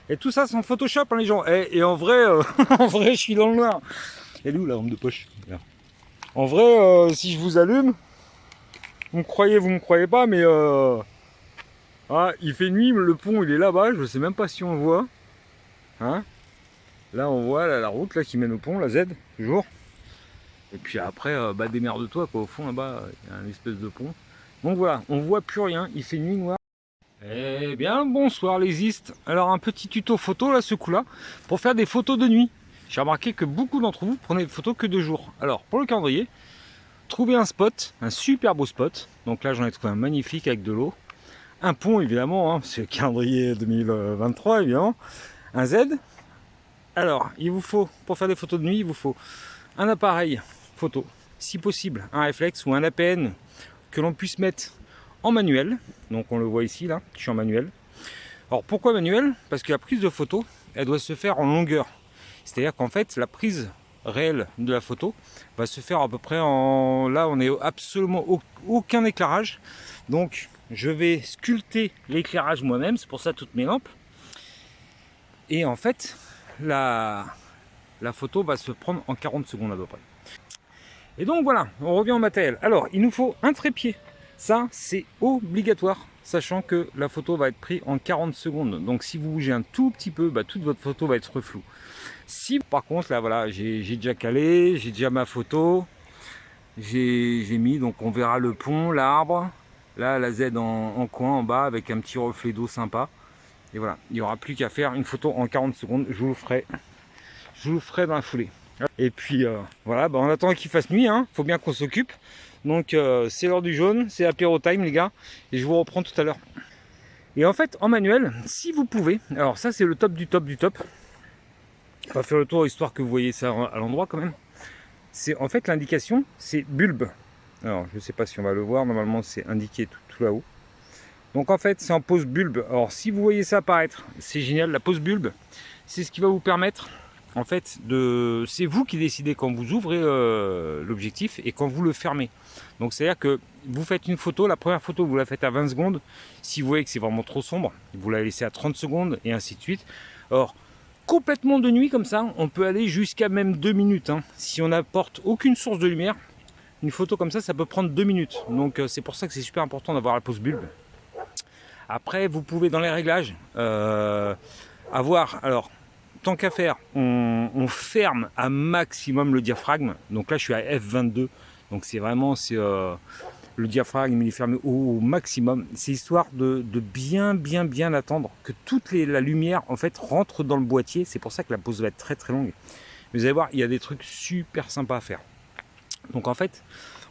Et tout ça, c'est en Photoshop, hein, les gens. Et en vrai, en vrai, je suis dans le noir. Elle est où la lampe de poche? Là. En vrai, si je vous allume, vous me croyez pas, mais ah, il fait nuit, le pont il est là-bas, je sais même pas si on le voit. Hein, là on voit là, la route là, qui mène au pont, la Z, toujours. Et puis après, bah démerde-toi quoi, au fond là-bas, il y a un espèce de pont. Donc voilà, on voit plus rien, il fait nuit noire. Eh bien bonsoir les istes. Alors un petit tuto photo là, ce coup-là, pour faire des photos de nuit. J'ai remarqué que beaucoup d'entre vous prenaient des photos que de jour. Alors pour le calendrier, trouvez un spot, un super beau spot. Donc là j'en ai trouvé un magnifique avec de l'eau. Un pont évidemment, hein, c'est le calendrier 2023 évidemment. Un Z. Alors il vous faut, pour faire des photos de nuit, il vous faut un appareil photo, si possible un réflexe ou un APN que l'on puisse mettre en manuel. Donc on le voit ici là, je suis en manuel. Alors pourquoi manuel? Parce que la prise de photo, elle doit se faire en longueur. C'est-à-dire qu'en fait la prise réelle de la photo va se faire à peu près en... Là on n'est absolument aucun éclairage. Donc je vais sculpter l'éclairage moi-même, c'est pour ça toutes mes lampes. Et en fait la photo va se prendre en 40 secondes à peu près. Et donc voilà, on revient au matériel. Alors, il nous faut un trépied. Ça, c'est obligatoire, sachant que la photo va être prise en 40 secondes. Donc si vous bougez un tout petit peu, bah, toute votre photo va être floue. Si par contre, là voilà, j'ai déjà calé, j'ai déjà ma photo, j'ai mis, donc on verra le pont, l'arbre, là la Z en coin en bas avec un petit reflet d'eau sympa. Et voilà, il n'y aura plus qu'à faire une photo en 40 secondes, je vous le ferai dans la foulée. Et puis voilà, bah, en attendant qu'il fasse nuit, hein, faut bien qu'on s'occupe. Donc c'est l'heure du jaune, c'est apéro time les gars, et je vous reprends tout à l'heure. Et en fait, en manuel, si vous pouvez, alors ça c'est le top du top du top. On va faire le tour histoire que vous voyez ça à l'endroit quand même. C'est en fait l'indication, c'est bulbe. Alors je sais pas si on va le voir, normalement c'est indiqué tout là-haut. Donc en fait c'est en pose bulbe. Alors si vous voyez ça apparaître, c'est génial, la pose bulbe, c'est ce qui va vous permettre en fait c'est vous qui décidez quand vous ouvrez l'objectif et quand vous le fermez. Donc c'est à dire que vous faites une photo, la première photo vous la faites à 20 secondes, si vous voyez que c'est vraiment trop sombre vous la laissez à 30 secondes et ainsi de suite. Or complètement de nuit comme ça on peut aller jusqu'à même 2 minutes hein. Si on n'apporte aucune source de lumière, une photo comme ça peut prendre 2 minutes. Donc c'est pour ça que c'est super important d'avoir la pose bulbe. Après vous pouvez dans les réglages avoir, alors tant qu'à faire, on ferme à maximum le diaphragme. Donc là je suis à F22, donc c'est vraiment le diaphragme il est fermé au maximum. C'est histoire de bien attendre que toute la lumière en fait rentre dans le boîtier. C'est pour ça que la pose va être très longue. Mais vous allez voir, il y a des trucs super sympas à faire. Donc en fait,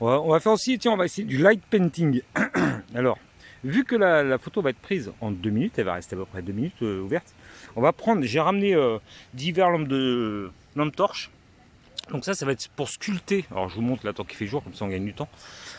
on va faire aussi, tiens, on va essayer du light painting. Alors, vu que la photo va être prise en 2 minutes, elle va rester à peu près 2 minutes ouverte, on va prendre, j'ai ramené divers lampes torches. Donc ça va être pour sculpter. Alors je vous montre là tant qu'il fait jour, comme ça on gagne du temps.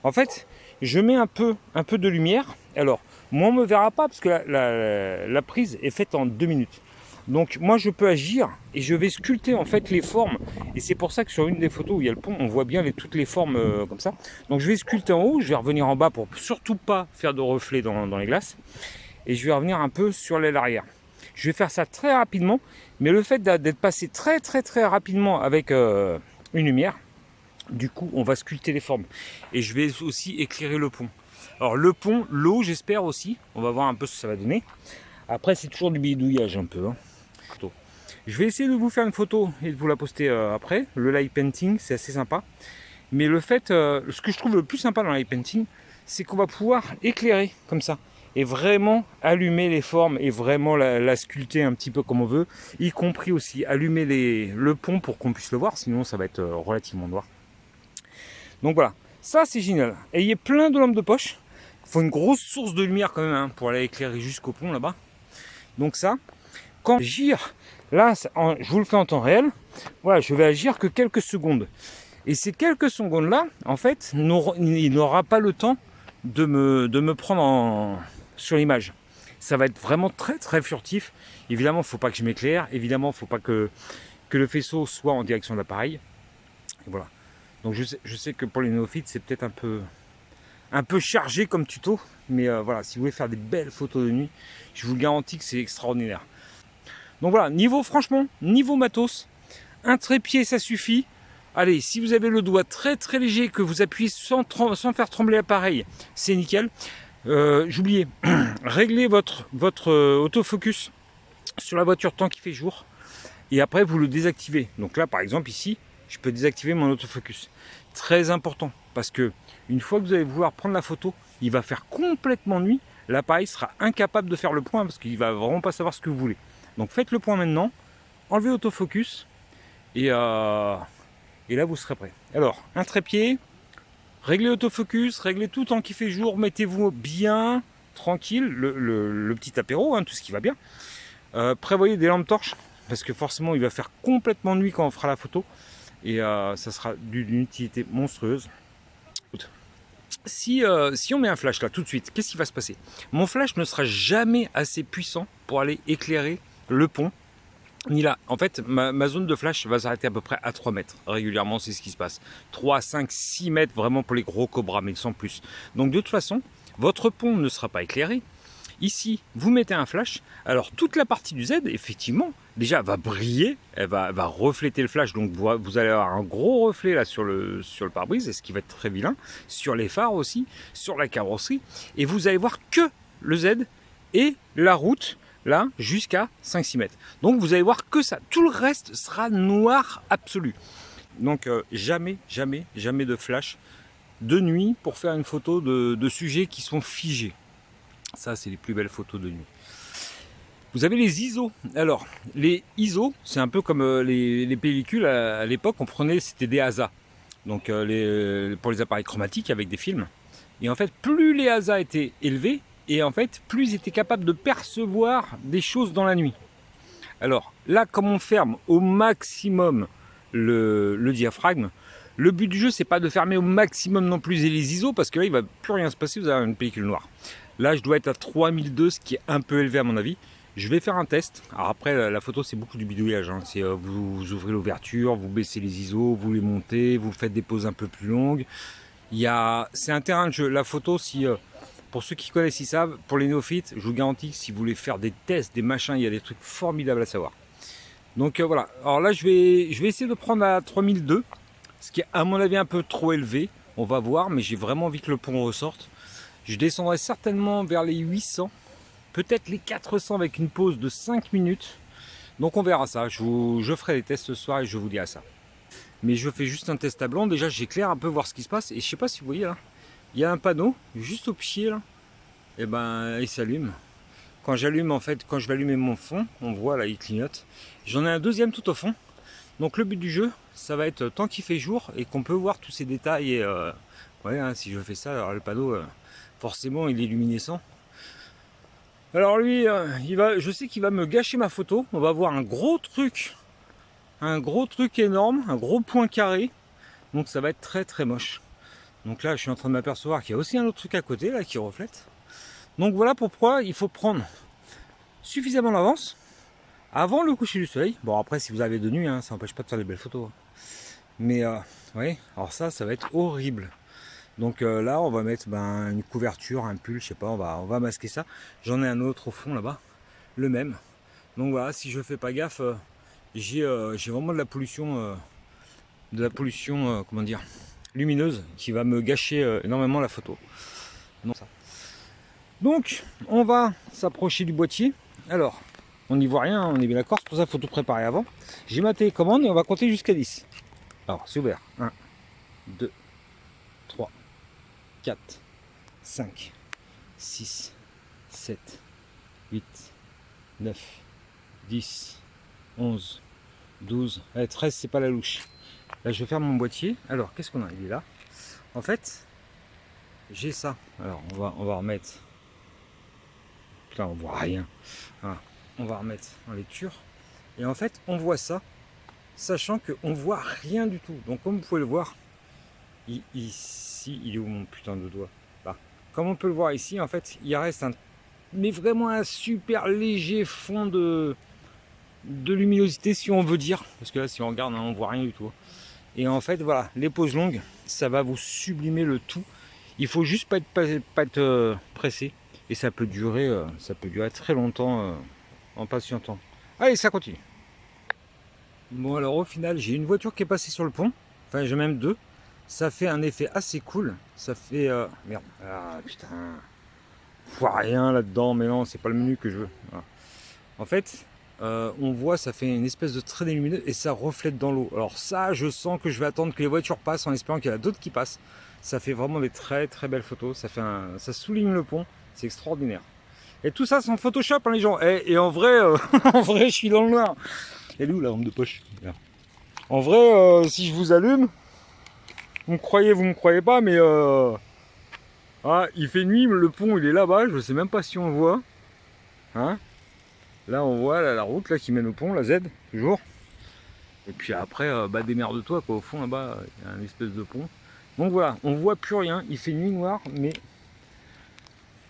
En fait, je mets un peu de lumière. Alors, moi on ne me verra pas parce que la prise est faite en 2 minutes. Donc moi je peux agir et je vais sculpter en fait les formes. Et c'est pour ça que sur une des photos où il y a le pont, on voit bien toutes les formes comme ça. Donc je vais sculpter en haut, je vais revenir en bas pour surtout pas faire de reflets dans les glaces. Et je vais revenir un peu sur l'aile arrière. Je vais faire ça très rapidement, mais le fait d'être passé très rapidement avec une lumière, du coup on va sculpter les formes. Et je vais aussi éclairer le pont. Alors le pont, l'eau j'espère aussi, on va voir un peu ce que ça va donner. Après c'est toujours du bidouillage un peu. Hein. Je vais essayer de vous faire une photo et de vous la poster après. Le light painting c'est assez sympa. Mais le fait, ce que je trouve le plus sympa dans le light painting, c'est qu'on va pouvoir éclairer comme ça. Et vraiment allumer les formes et vraiment la sculpter un petit peu comme on veut. Y compris aussi allumer le pont pour qu'on puisse le voir, sinon ça va être relativement noir. Donc voilà, ça c'est génial. Ayez plein de lampes de poche. Il faut une grosse source de lumière quand même hein, pour aller éclairer jusqu'au pont là-bas. Donc ça, quand je gire, là je vous le fais en temps réel, voilà, je vais agir que quelques secondes. Et ces quelques secondes là, en fait, il n'aura pas le temps de me prendre sur l'image. Ça va être vraiment très furtif. Évidemment, il ne faut pas que je m'éclaire. Évidemment, il ne faut pas que le faisceau soit en direction de l'appareil. Et voilà. Donc je sais que pour les néophytes, c'est peut-être un peu chargé comme tuto. Mais voilà, si vous voulez faire des belles photos de nuit, je vous garantis que c'est extraordinaire. Donc voilà, franchement, niveau matos, un trépied ça suffit. Allez, si vous avez le doigt très très léger, que vous appuyez sans faire trembler l'appareil, c'est nickel. J'oubliais, réglez votre autofocus sur la voiture tant qu'il fait jour. Et après, vous le désactivez. Donc là, par exemple, ici, je peux désactiver mon autofocus. Très important, parce que une fois que vous allez vouloir prendre la photo, il va faire complètement nuit. L'appareil sera incapable de faire le point, parce qu'il va vraiment pas savoir ce que vous voulez. Donc faites le point maintenant, enlevez l'autofocus, et là, vous serez prêt. Alors, un trépied, réglez l'autofocus, réglez tout tant qu'il fait jour, mettez-vous bien, tranquille, le petit apéro, hein, tout ce qui va bien. Prévoyez des lampes torches, parce que forcément il va faire complètement nuit quand on fera la photo, et ça sera d'une utilité monstrueuse. Si on met un flash là tout de suite, qu'est-ce qui va se passer? Mon flash ne sera jamais assez puissant pour aller éclairer le pont, ni là. En fait, ma zone de flash va s'arrêter à peu près à 3 mètres. Régulièrement, c'est ce qui se passe. 3, 5, 6 mètres vraiment pour les gros cobras, mais sans plus. Donc de toute façon, votre pont ne sera pas éclairé. Ici, vous mettez un flash. Alors, toute la partie du Z, effectivement, déjà va briller. Elle va refléter le flash. Donc, vous allez avoir un gros reflet là sur le pare-brise, et ce qui va être très vilain. Sur les phares aussi, sur la carrosserie. Et vous allez voir que le Z et la route, là, jusqu'à 5-6 mètres. Donc, vous allez voir que ça. Tout le reste sera noir absolu. Donc, jamais de flash de nuit pour faire une photo de sujets qui sont figés. Ça, c'est les plus belles photos de nuit. Vous avez les ISO. Alors, les ISO, c'est un peu comme les pellicules à l'époque, on prenait, c'était des ASA. Donc, pour les appareils chromatiques avec des films. Et en fait, plus les ASA étaient élevés, et en fait, plus ils étaient capables de percevoir des choses dans la nuit. Alors, là, comme on ferme au maximum le diaphragme, le but du jeu, c'est pas de fermer au maximum non plus les ISO, parce que là, il va plus rien se passer, vous avez une pellicule noire. Là, je dois être à 3002, ce qui est un peu élevé à mon avis. Je vais faire un test. Alors après, la photo, c'est beaucoup du bidouillage. Hein. C'est vous ouvrez l'ouverture, vous baissez les ISO, vous les montez, vous faites des poses un peu plus longues. C'est un terrain de jeu. La photo, pour ceux qui connaissent, ils savent. Pour les néophytes, je vous garantis que si vous voulez faire des tests, des machins, il y a des trucs formidables à savoir. Donc voilà. Alors là, je vais essayer de prendre à 3002, ce qui est à mon avis un peu trop élevé. On va voir, mais j'ai vraiment envie que le pont ressorte. Je descendrai certainement vers les 800, peut-être les 400 avec une pause de 5 minutes. Donc on verra ça, je ferai les tests ce soir et je vous dirai ça. Mais je fais juste un test à blanc, déjà j'éclaire un peu voir ce qui se passe. Et je sais pas si vous voyez là, il y a un panneau juste au pied là, et ben il s'allume. Quand j'allume en fait, quand je vais allumer mon fond, on voit là il clignote. J'en ai un deuxième tout au fond. Donc le but du jeu, ça va être tant qu'il fait jour et qu'on peut voir tous ces détails. Et ouais, hein, si je fais ça, alors le panneau... forcément il est luminescent. Alors lui, je sais qu'il va me gâcher ma photo. On va voir un gros truc énorme, un gros point carré. Donc ça va être très très moche. Donc là je suis en train de m'apercevoir qu'il y a aussi un autre truc à côté là qui reflète. Donc voilà pourquoi il faut prendre suffisamment d'avance avant le coucher du soleil. Bon après si vous avez de nuit, hein, ça n'empêche pas de faire des belles photos. Mais oui, alors ça va être horrible. Donc là, on va mettre une couverture, un pull, je sais pas, on va masquer ça. J'en ai un autre au fond là-bas, le même. Donc voilà, si je fais pas gaffe, j'ai vraiment de la pollution, comment dire, lumineuse qui va me gâcher énormément la photo. Donc, on va s'approcher du boîtier. Alors, on n'y voit rien, on est bien d'accord, c'est pour ça qu'il faut tout préparer avant. J'ai ma télécommande et on va compter jusqu'à 10. Alors, c'est ouvert. 1, 2, 3. 4, 5, 6, 7, 8, 9, 10, 11, 12, allez, 13, c'est pas la louche. Là, je vais faire mon boîtier. Alors, qu'est-ce qu'on a? Il est là. En fait, j'ai ça. Alors, on va remettre. Là, on voit rien. Voilà. On va remettre en lecture. Et en fait, on voit ça, sachant qu'on voit rien du tout. Donc, comme vous pouvez le voir, ici, il est où mon putain de doigt? Là. Comme on peut le voir ici, en fait, il reste mais vraiment un super léger fond de luminosité, si on veut dire. Parce que là, si on regarde, on voit rien du tout. Et en fait, voilà, les poses longues, ça va vous sublimer le tout. Il faut juste pas être pressé. Et ça peut durer très longtemps en patientant. Allez, ça continue. Bon, alors au final, j'ai une voiture qui est passée sur le pont. Enfin, j'ai même deux. Ça fait un effet assez cool. Ça fait... Merde. Ah, putain. Je vois rien là-dedans, mais non, c'est pas le menu que je veux. Voilà. En fait, on voit, ça fait une espèce de trait lumineux et ça reflète dans l'eau. Alors ça, je sens que je vais attendre que les voitures passent en espérant qu'il y en a d'autres qui passent. Ça fait vraiment des très très belles photos. Ça souligne le pont. C'est extraordinaire. Et tout ça sans Photoshop, hein, les gens. Et en vrai, en vrai, je suis dans le noir. Elle est où la lampe de poche? Là. En vrai, si je vous allume, vous me croyez pas, mais ah, il fait nuit, le pont il est là-bas, je sais même pas si on le voit. Hein, là on voit là, la route là, qui mène au pont, la Z, toujours. Et puis après, bah, démerde-toi, quoi. Au fond là-bas, il y a un espèce de pont. Donc voilà, on voit plus rien, il fait nuit noire, mais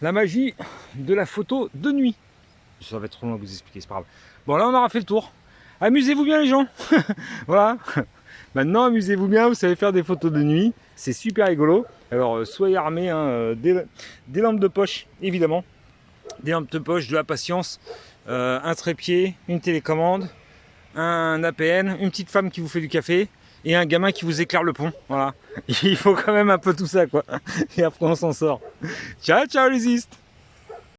la magie de la photo de nuit. Ça va être trop long à vous expliquer, c'est pas grave. Bon, là on aura fait le tour. Amusez-vous bien les gens. Voilà. Maintenant amusez-vous bien, vous savez faire des photos de nuit. C'est super rigolo. Alors soyez armés, hein, des lampes de poche, évidemment. Des lampes de poche, de la patience, un trépied, une télécommande, un APN, une petite femme qui vous fait du café et un gamin qui vous éclaire le pont. Voilà. Il faut quand même un peu tout ça, quoi. Et après on s'en sort. Ciao, ciao les istes.